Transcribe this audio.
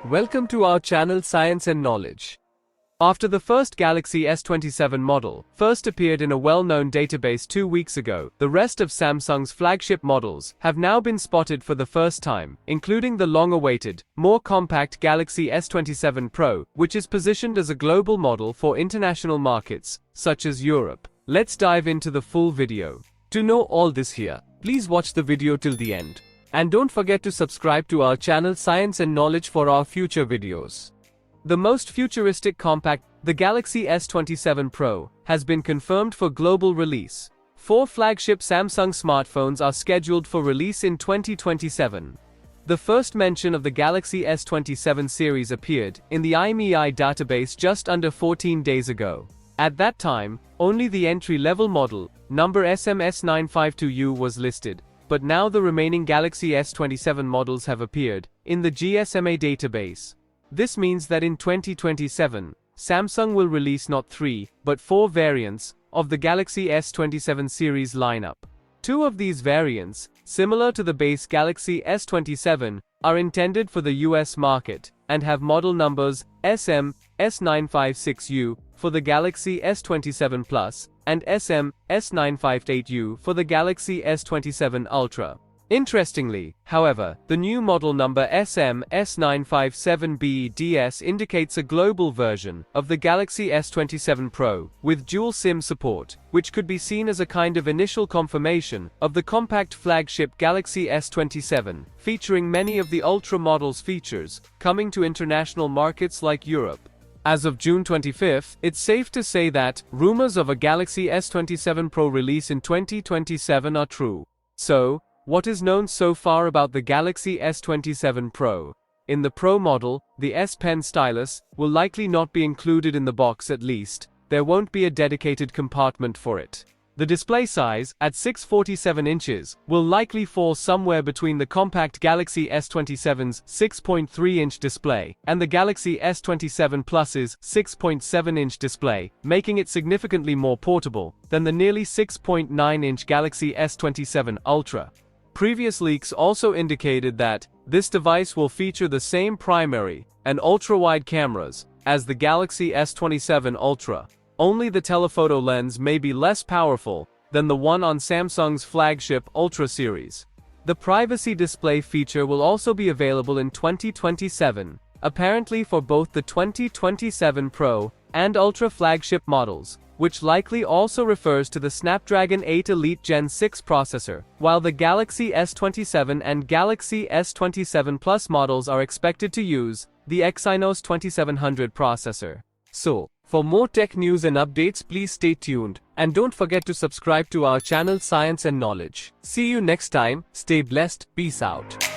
Welcome to our channel Science and Knowledge. After the first Galaxy S27 model first appeared in a well-known database 2 weeks ago, the rest of Samsung's flagship models have now been spotted for the first time, including the long-awaited, more compact Galaxy S27 Pro, which is positioned as a global model for international markets, such as Europe. Let's dive into the full video. To know all this here, please watch the video till the end. And don't forget to subscribe to our channel Science and Knowledge for our future videos. The most futuristic compact, the Galaxy S27 Pro, has been confirmed for global release. 4 flagship Samsung smartphones are scheduled for release in 2027. The first mention of the Galaxy S27 series appeared in the IMEI database just under 14 days ago. At that time, only the entry-level model, number SM-S952U, was listed. But now the remaining Galaxy S27 models have appeared in the GSMA database. This means that in 2027, Samsung will release not 3, but 4 variants of the Galaxy S27 series lineup. 2 of these variants, similar to the base Galaxy S27, are intended for the US market and have model numbers SM-S956U for the Galaxy S27 Plus and SM-S958U for the Galaxy S27 Ultra. Interestingly, however, the new model number SM-S957BDS indicates a global version of the Galaxy S27 Pro with dual SIM support, which could be seen as a kind of initial confirmation of the compact flagship Galaxy S27, featuring many of the Ultra model's features, coming to international markets like Europe. As of June 25, it's safe to say that rumors of a Galaxy S27 Pro release in 2027 are true. So, what is known so far about the Galaxy S27 Pro? In the Pro model, the S Pen stylus will likely not be included in the box. At least, there won't be a dedicated compartment for it. The display size, at 647 inches, will likely fall somewhere between the compact Galaxy S27's 6.3-inch display and the Galaxy S27 Plus's 6.7-inch display, making it significantly more portable than the nearly 6.9-inch Galaxy S27 Ultra. Previous leaks also indicated that this device will feature the same primary and ultra-wide cameras as the Galaxy S27 Ultra. Only the telephoto lens may be less powerful than the one on Samsung's flagship Ultra series. The privacy display feature will also be available in 2027, apparently for both the 2027 Pro and Ultra flagship models, which likely also refers to the Snapdragon 8 Elite Gen 6 processor, while the Galaxy S27 and Galaxy S27 Plus models are expected to use the Exynos 2700 processor. So, for more tech news and updates, please stay tuned, and don't forget to subscribe to our channel Science and Knowledge. See you next time, stay blessed, peace out.